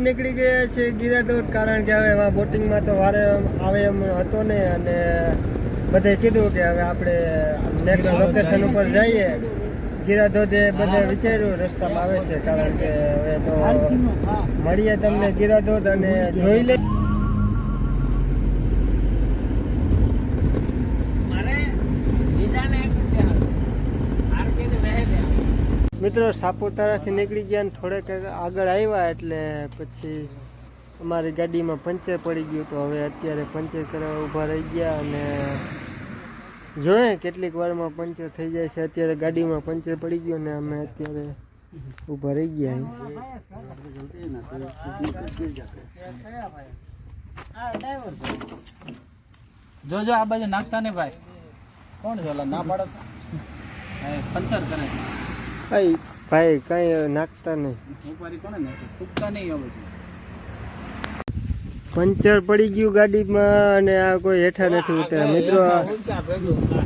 નીકળી ગયા છે ગિરાધોધ, કારણ કે હવે બોટિંગમાં તો વારે આવે એમ હતો ને, અને બધે કીધું કે હવે આપણે નેક્સ્ટ લોકેશન ઉપર જઈએ. ગિરાધોધે બધે વિચાર્યું રસ્તામાં આવે છે, કારણ કે હવે તો મળીએ તમને ગિરાધોધ અને જોઈ લે. મિત્રો સાપુતારાથી નીકળી ગયા ને થોડેક આગળ આવ્યા એટલે પછી અમારી ગાડીમાં પંચર પડી ગયું, તો હવે અત્યારે પંચર કરવા ઊભા રહી ગયા અને જોઈએ કેટલીક વારમાં પંચર થઈ જાય છે. અત્યારે ગાડીમાં પંચર પડી ગયું ને અમે અત્યારે ઊભા રહી ગયા. જોજો આ બાજુ નાખતા ને ભાઈ. કોણ છે ઓલા ના પાડો પંચર કરે ભાઈ કઈ નાખતા નહીં. ઉપારી કોને નાખે ફૂટતા નહીં. હવે પંચર પડી ગયું ગાડીમાં અને આ કોઈ હેઠા નથી ઉતર્યા. મિત્રો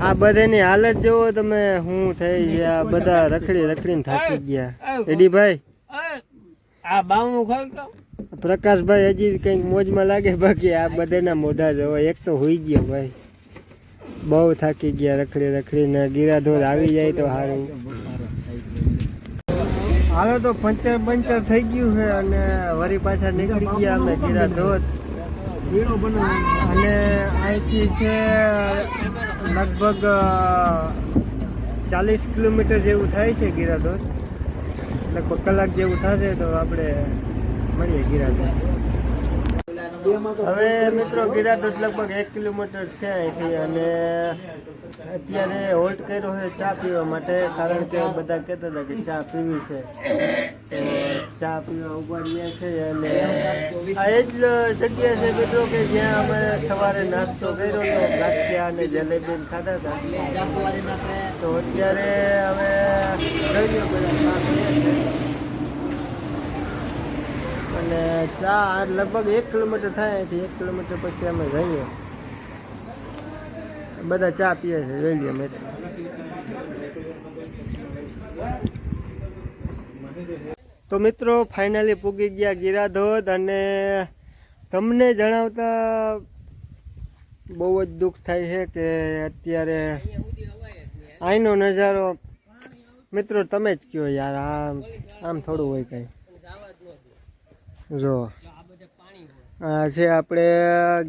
આ બધાની હાલત જોવો તમે, શું થઈ ગયા, બધા રખડીને થાકી ગયા. એડીભાઈ આ બાવનું ખાઈ પ્રકાશભાઈ હજી કંઈક મોજમાં લાગે, બાકી આ બધાના મોઢા જોવો. એક તો હોઈ ગયો ભાઈ, બહુ થાકી ગયા રખડીને. ગિરાધોધ આવી જાય તો સારું. હાલો તો પંચર થઈ ગયું છે અને વળી પાછા નીકળી ગયા અમે ગિરાધોધ. અને અહીંથી છે લગભગ 40 કિલોમીટર જેવું થાય છે ગિરાધોધ. લગભગ કલાક જેવું થશે તો આપણે મળીએ ગિરાધોધ. હવે મિત્રો ગિરાધોધ લગભગ 1 કિલોમીટર છે અહીંથી, અને અત્યારે હોલ્ટ કર્યો છે ચા પીવા માટે, કારણ કે બધા કહેતા હતા કે ચા પીવી છે, તો ચા પીવા ઉભા રહ્યા છે. અને આ એ જ જગ્યા છે મિત્રો કે જ્યાં અમે સવારે નાસ્તો કર્યો હતો, ગાંઠિયા અને જલેબી ખાધા હતા. તો અત્યારે હવે જોઈએ બધા ચા પીએ છે, અને ચા લગભગ 1 કિલોમીટર થાય અહીંથી. 1 કિલોમીટર પછી અમે જઈએ. બધા ચા પીએ છે, જોઈ લઈએ મિત્રો. તો મિત્રો ફાઇનલી પૂગી ગયા ગિરાધોધ, અને તમને જણાવતા બહુ જ દુઃખ થાય છે કે અત્યારે અહીંનો નજારો મિત્રો તમે જ કહો યાર, આમ થોડું હોય કંઈ. જો આ છે આપણે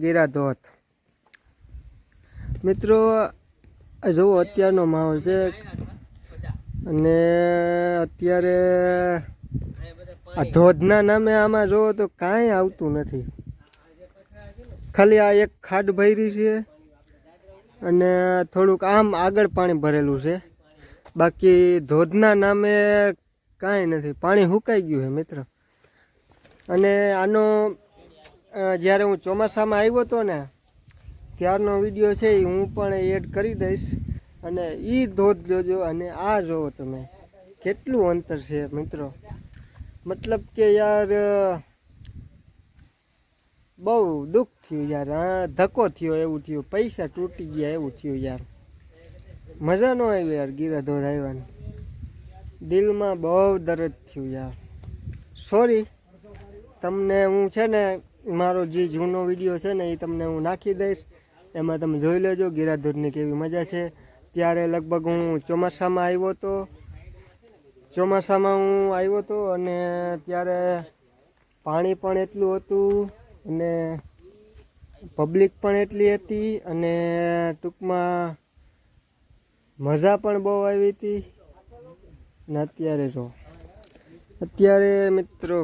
ગિરાધોધ. મિત્રો જુઓ અત્યારનો માહોલ છે, અને અત્યારે આ ધોધના નામે આમાં જુઓ તો કાંઈ આવતું નથી. ખાલી આ એક ખાડ ભરી છે અને થોડુંક આમ આગળ પાણી ભરેલું છે, બાકી ધોધના નામે કાંઈ નથી. પાણી સુકાઈ ગયું છે મિત્રો. અને આનો જ્યારે હું ચોમાસામાં આવ્યો હતો ને ત્યારનો વિડીયો છે એ હું પણ એડ કરી દઈશ, અને એ ધોધ જોજો. અને આ જોવો તમે કેટલું અંતર છે મિત્રો. મતલબ કે યાર બહુ દુઃખ થયું યાર, હા ધક્કો થયો એવું થયું, પૈસા તૂટી ગયા એવું થયું યાર. મજા ન આવી યાર ગિરાધોધ આવ્યાની, દિલમાં બહુ દર્દ થયું યાર. સોરી, તમને હું છે ને મારો જે જૂનો વિડીયો છે ને એ તમને હું નાખી દઈશ, એમાં તમે જોઈ લેજો ગિરાધોધની કેવી મજા છે. ત્યારે લગભગ હું ચોમાસામાં આવ્યો હતો, અને ત્યારે પાણી પણ એટલું હતું અને પબ્લિક પણ એટલી હતી, અને ટૂંકમાં મજા પણ બહુ આવી હતી. ને અત્યારે મિત્રો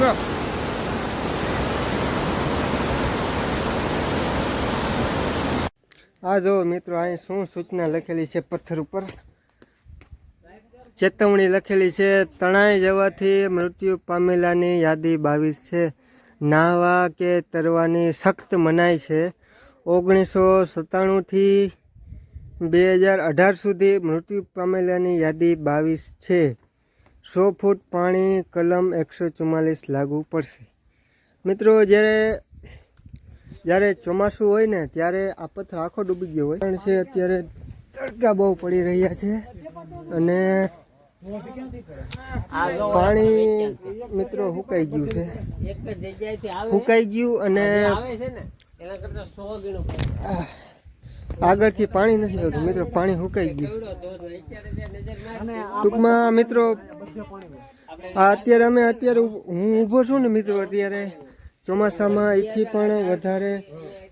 રામ. આ જો મિત્રો અહીં શું સૂચના લખેલી છે પથ્થર ઉપર? ચેતવણી લખેલી છે, તણાઈ જવાથી મૃત્યુ પામેલાની યાદી 22 છે. નાહવા કે તરવાની સખ્ત મનાઈ છે. 1997થી 2018 સુધી મૃત્યુ પામેલાની યાદી 22 છે. 100 ફૂટ પાણી કલમ 144 લાગુ પડશે. મિત્રો જ્યારે ચોમાસું હોય ને ત્યારે આ પથ્થર આખો ડૂબી ગયો હોય, પણ છે અત્યારે તડકા બહુ પડી રહ્યા છે અને પાણી મિત્રો સુકાઈ ગયું છે. સુકાઈ ગયું અને આગળથી પાણી નથી આવતું મિત્રો, પાણી સુકાઈ ગયું. ટૂંકમાં મિત્રો અત્યારે હું ઊભો છું ને મિત્રો, અત્યારે ચોમાસામાં એથી પણ વધારે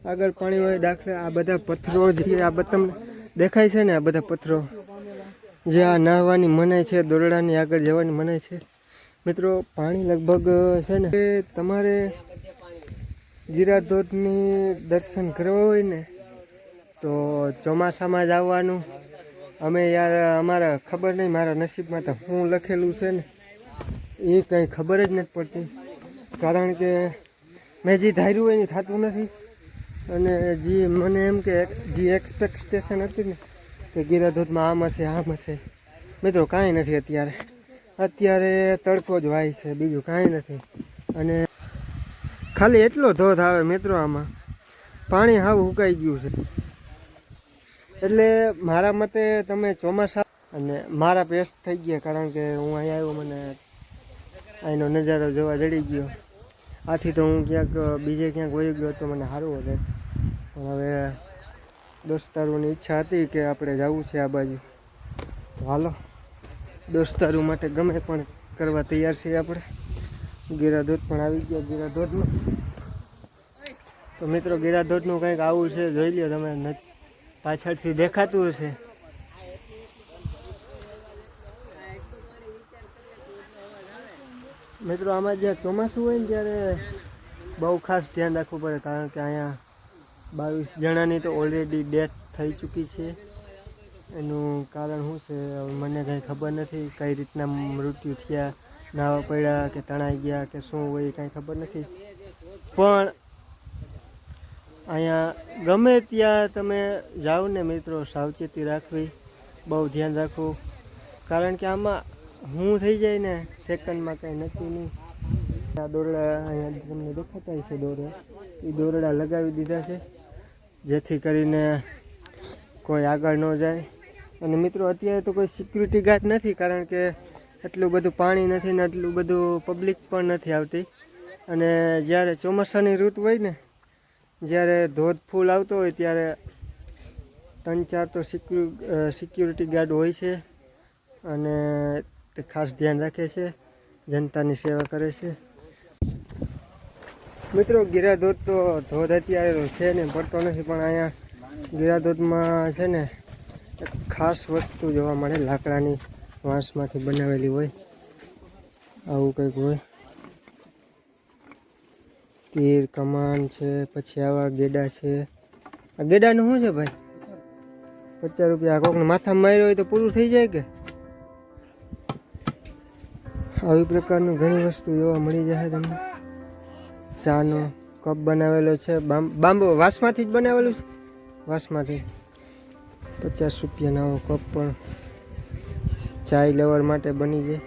આગળ પાણી હોય. દાખલા આ બધા પથ્થરો જે આ તમને દેખાય છે ને, આ બધા પથ્થરો જે આ નાહવાની મનાઈ છે, દોરડાની આગળ જવાની મનાઈ છે મિત્રો. પાણી લગભગ છે ને, તમારે ગિરાધોધની દર્શન કરવા હોય ને તો ચોમાસામાં જ આવવાનું. અમે યાર અમારા ખબર નહીં, મારા નસીબમાં તો શું લખેલું છે ને એ કંઈ ખબર જ નથી પડતી, કારણ કે મેં જે ધાર્યું હોય એ થતું નથી. અને જે મને એમ કે જે એક્સપેક્ટેશન હતી ને કે ગિરાધોધમાં આમ હશે મિત્રો, કાંઈ નથી. અત્યારે તડકો જ વાય છે, બીજું કાંઈ નથી. અને ખાલી એટલો ધોધ આવે મિત્રો, આમાં પાણી હાવ સુકાઈ ગયું છે. એટલે મારા મતે તમે ચોમાસા, અને મારા પેસ્ટ થઈ ગયા કારણ કે હું અહીંયા આવ્યો, મને અહીંનો નજારો જોવા જડી ગયો. આથી તો હું બીજે ક્યાંક વહી ગયો તો મને સારું હોત. પણ હવે દોસ્તારોની ઈચ્છા હતી કે આપણે જવું છે આ બાજુ, તો હાલો દોસ્તારો માટે ગમે પણ કરવા તૈયાર છીએ આપણે. ગિરાધોધ પણ આવી ગયો. ગિરાધોધમાં તો મિત્રો ગિરાધોધનું કંઈક આવું છે, જોઈ લ્યો તમે, પાછળથી દેખાતું હશે. મિત્રો આમાં જે ચોમાસું હોય ને ત્યારે બહુ ખાસ ધ્યાન રાખવું પડે, કારણ કે અહીંયા 22 જણાની તો ઓલરેડી ડેથ થઈ ચૂકી છે. એનું કારણ શું છે મને કંઈ ખબર નથી, કઈ રીતના મૃત્યુ થયા, નાવા પડ્યા કે તણાઈ ગયા કે શું હોય કાંઈ ખબર નથી. પણ અહીંયા ગમે ત્યાં તમે જાઓ ને મિત્રો, સાવચેતી રાખવી, બહુ ધ્યાન રાખવું, કારણ કે આમાં હું થઈ જાય ને સેકન્ડમાં કંઈ નક્કી નહીં. આ દોરડા અહીંયા તમને દેખાતા છે, એ દોરડા લગાવી દીધા છે જેથી કરીને કોઈ આગળ ન જાય. અને મિત્રો અત્યારે તો કોઈ સિક્યુરિટી ગાર્ડ નથી, કારણ કે એટલું બધું પાણી નથી ને એટલું બધું પબ્લિક પણ નથી આવતી. અને જ્યારે ચોમાસાની ઋતુ હોય ને, જ્યારે ધોધ ફૂલ આવતો હોય ત્યારે 3-4 તો સિક્યુરિટી ગાર્ડ હોય છે અને તે ખાસ ધ્યાન રાખે છે, જનતાની સેવા કરે છે. મિત્રો ગિરાધોધ તો ધોધ અત્યારે છે ને પડતો નથી, પણ અહીંયા ગિરાધોધમાં છે ને એક ખાસ વસ્તુ જોવા મળે, લાકડાની વાંસમાંથી બનાવેલી હોય, આવું કંઈક હોય. તીર કમાન છે, પછી આવા ગેડા છે. આ ગેડાનું શું છે ભાઈ? 50 રૂપિયા. કોકને માથામાં માર્યો હોય તો પૂરું થઈ જાય કે? આવી પ્રકારનું ઘણી વસ્તુ જોવા મળી જાય તમને. ચાનો કપ બનાવેલો છે, બાંબુ વાંસમાંથી જ બનાવેલું છે, વાંસમાંથી. 50 રૂપિયાનો આવો કપ પણ ચાય લેવર માટે બની જાય.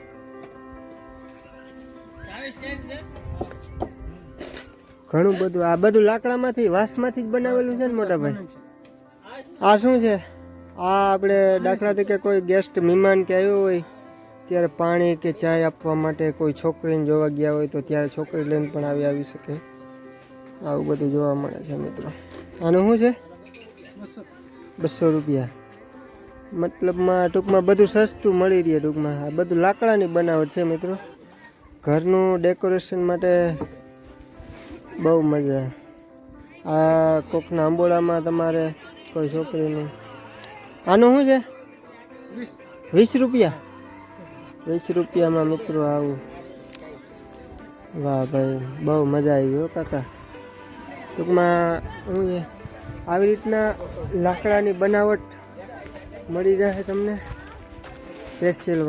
ઘણું બધું, આ બધું લાકડામાંથી વાંસમાંથી જ બનાવેલું છે ને મોટા ભાઈ. આ શું છે? આ આપણે દાખલા તરીકે કોઈ ગેસ્ટ મહેમાન કે આવ્યો હોય ત્યારે પાણી કે ચાય આપવા માટે, કોઈ છોકરીને જોવા ગયા હોય તો ત્યારે છોકરી લઈને પણ આવી શકે. આવું બધું જોવા મળે છે મિત્રો. આનું શું છે? 200 રૂપિયા. મતલબમાં ટૂંકમાં બધું સસ્તું મળી રહે. ટૂંકમાં આ બધું લાકડાની બનાવટ છે મિત્રો. ઘરનું ડેકોરેશન માટે બહુ મજા. આ કોકના આંબોડામાં તમારે કોઈ છોકરીનું. આનું શું છે? 20 રૂપિયા. 20 રૂપિયામાં મિત્રો આવું વાહ ભાઈ, બહુ મજા આવી હો કાકા. ટૂંકમાં શું છે, આવી રીતના લાકડાની બનાવટ મળી જશે તમને, સ્પેશિયલ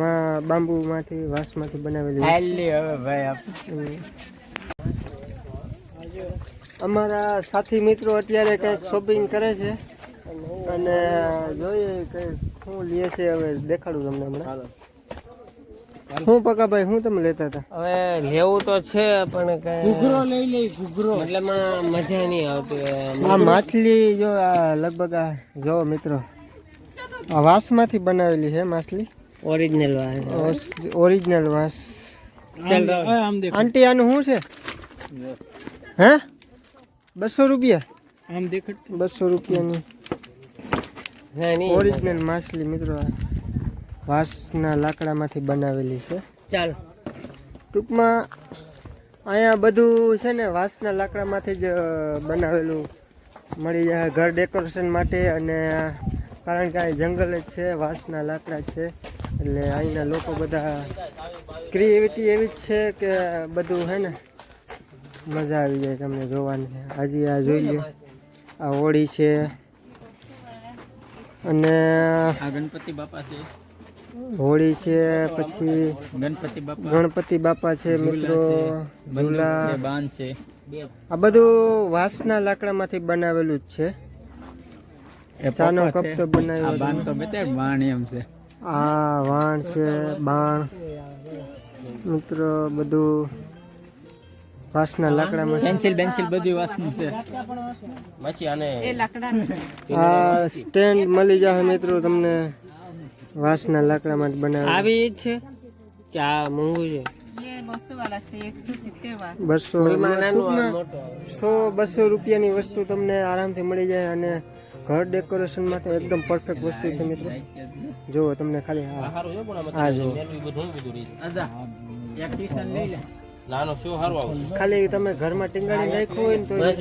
બાંબુમાંથી વાંસમાંથી બનાવેલી. હવે ભાઈ અમારા સાથી મિત્રો અત્યારે કંઈક શોપિંગ કરે છે અને જોઈએ કંઈક શું લે છે. હવે દેખાડું તમને હમણાં. શું પકાભાઈ, શું તમે લેતા હતા? હવે લેવું તો છે પણ કઈ ઘૂઘરો લઈ લઈ. ઘૂઘરો મતલબ મજા નહીં આવતી. આ માછલી જો આ લગભગ આ જો મિત્રો આ વાંસમાંથી બનાવેલી છે માછલી, ઓરિજિનલ ઓરિજિનલ વાંસ. આંટી આનું શું છે? હે 200 રૂપિયા? આમ દેખત 200 રૂપિયાની ઓરિજિનલ માછલી મિત્રો, વાંસના લાકડામાંથી બનાવેલી છે. ચાલ ટૂંકમાં અહીંયા બધું છે ને વાંસના લાકડામાંથી જ બનાવેલું મળી જાય ઘર ડેકોરેશન માટે. અને કારણ કે અહીં જંગલ જ છે, વાંસના લાકડા છે, એટલે અહીંના લોકો બધા ક્રિએટિવિટી એવી જ છે કે બધું છે ને મજા આવી જાય તમને જોવાની. હજી આ જોઈ લે, આ હોળી છે અને આ ગણપતિ બાપા છે, હોળી છે, પછી ગણપતિ બાપા છે મિત્રો, ઝૂલા, બાન છે. આ બધું વાંસના લાકડામાંથી બનાવેલું જ છે. ચાનો કપ તો બનાવ્યો, બાન તો બતાય, બાણ એમ છે. આ વાણ છે, બાણ મિત્રો, બધું વાંસના લાકડામાં. પેન્સિલ બેન્સિલ બધું વાસનું છે. આ સ્ટેન્ડ મળી જશે મિત્રો તમને, વાંસના લાકડામાં જ બનાવે. આવી છે કે આ મોંઘું છે? 200 રૂપિયાની વસ્તુ તમને આરામથી મળી જાય અને ઘર ડેકોરેશન માટે એકદમ પરફેક્ટ વસ્તુ છે મિત્રો. જુઓ તમને ખાલી આ જુઓ, ખાલી તમે ઘરમાં ટીંગાડી રાખ્યું હોય ને તો વસ્તુ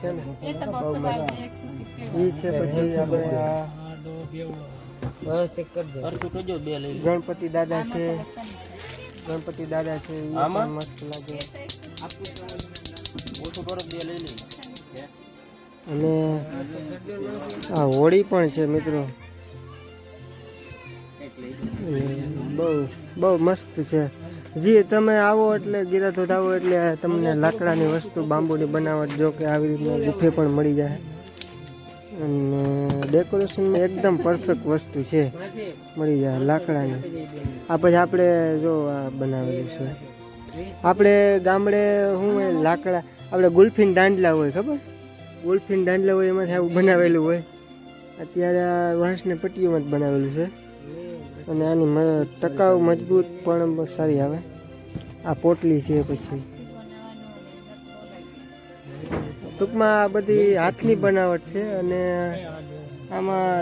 છે ને એ છે. પછી આપણે આ ગણપતિ દાદા છે, ગણપતિ દાદા છે, એ પણ મસ્ત લાગે. અને આ હોળી પણ છે મિત્રો, બહુ બહુ મસ્ત છે. જી તમે આવો એટલે ગિરાધોધ આવો એટલે તમને લાકડાની વસ્તુ, બાંબુની બનાવટ જો કે આવી રીતના બુફે પણ મળી જાય. અને ડેકોરેશનમાં એકદમ પરફેક્ટ વસ્તુ છે, મળી જાય લાકડાની. આ પછી આપણે જો આ બનાવેલું છે, આપણે ગામડે શું હોય લાકડા, આપણે ગુલ્ફીન દાંડલા હોય, ખબર ગુલ્ફીન દાંડલા હોય એમાંથી આવું બનાવેલું હોય. અત્યારે આ વાંસને પટ્ટીઓમાં જ બનાવેલું છે અને આની ટકાઉ મજબૂત પણ બહુ સારી આવે. આ પોટલી છે. પછી ટૂંકમાં આ બધી હાથની બનાવટ છે અને આમાં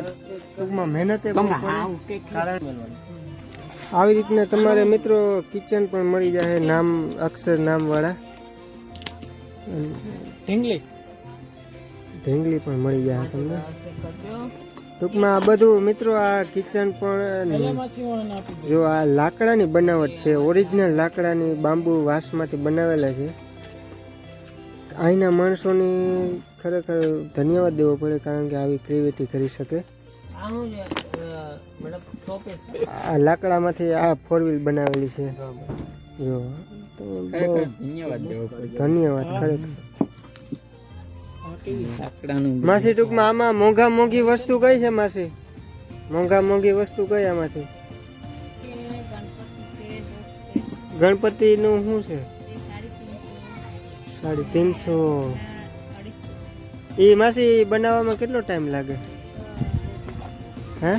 ટૂંકમાં મહેનતે બહુ પડે. કારણ આવી રીતના તમારે મિત્રો કિચન પણ મળી જાય, નામ અક્ષર નામવાળા. ઢીંગલી પણ મળી જાય તમને. ટૂંકમાં આ બધું મિત્રો આ કિચન પણ જો આ લાકડાની બનાવટ છે, ઓરિજિનલ લાકડાની, બાંબુ વાંસમાંથી બનાવેલા છે. અહીંના માણસોની ખરેખર ધન્યવાદ દેવો પડે કારણ કે આવી ક્રિએટિવિટી કરી શકે. આ લાકડામાંથી આ 4 વ્હીલ બનાવેલી છે જો, તો ધન્યવાદ ખરેખર. માસી ટૂંકમાં આમાં મોંઘા મોંઘી વસ્તુ કઈ છે માસી? મોંઘા મોંઘી વસ્તુ કઈ આમાંથી? ગણપતિ નું શું છે? 350. એ માસી બનાવવામાં કેટલો ટાઈમ લાગે? હે?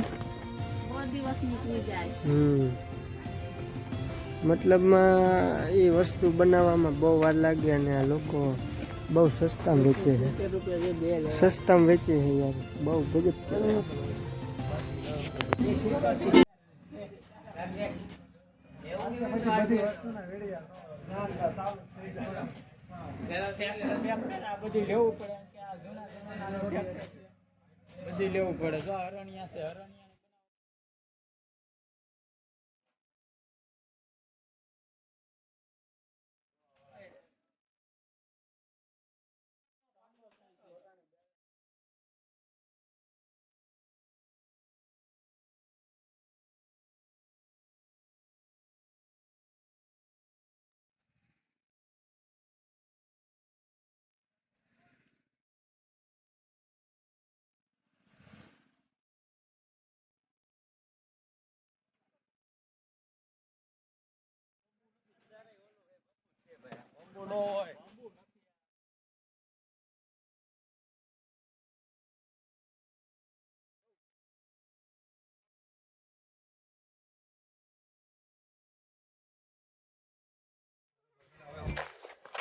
મતલબમાં એ વસ્તુ બનાવવામાં બહુ વાર લાગે અને આ લોકો બહુ સસ્તામાં વેચે છે. સસ્તામાં વેચે છે યાર, બહુ ગજબ. બધું લેવું પડે. જો હરણિયા છે, હરણિયા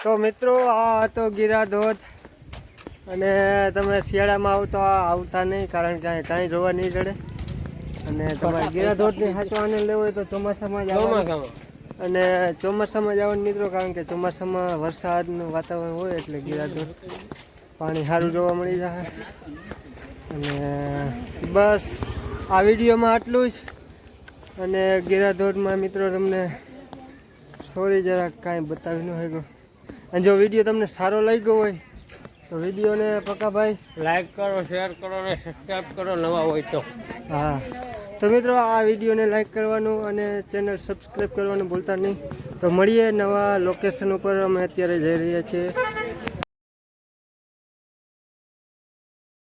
તો મિત્રો આ હતો ગીરા ધોધ અને તમે શિયાળામાં આવતો આવતા નહીં કારણ કે કાંઈ જોવા નહીં જડે અને તમારે ગીરા ધોધની સાચો આનંદ લેવો હોય તો ચોમાસામાં જ આવવાનું અને ચોમાસામાં જ આવવાનું મિત્રો કારણ કે ચોમાસામાં વરસાદનું વાતાવરણ હોય એટલે ગીરા ધોધ પાણી સારું જોવા મળી જાય અને બસ આ વિડીયોમાં આટલું જ અને ગીરા ધોધમાં મિત્રો તમને સોરી જરાક કાંઈ બતાવી ન હોય અને જો વિડીયો તમને સારો લાગ્યો હોય તો વિડીયોને પક્કાભાઈ લાઈક કરો, શેર કરો અને સબસ્ક્રાઈબ કરો નવા હોય તો. હા તો મિત્રો આ વિડીયોને લાઈક કરવાનું અને ચેનલ સબસ્ક્રાઈબ કરવાનું ભૂલતા નહીં. તો મળીએ નવા લોકેશન ઉપર. અમે અત્યારે જઈ રહ્યા છીએ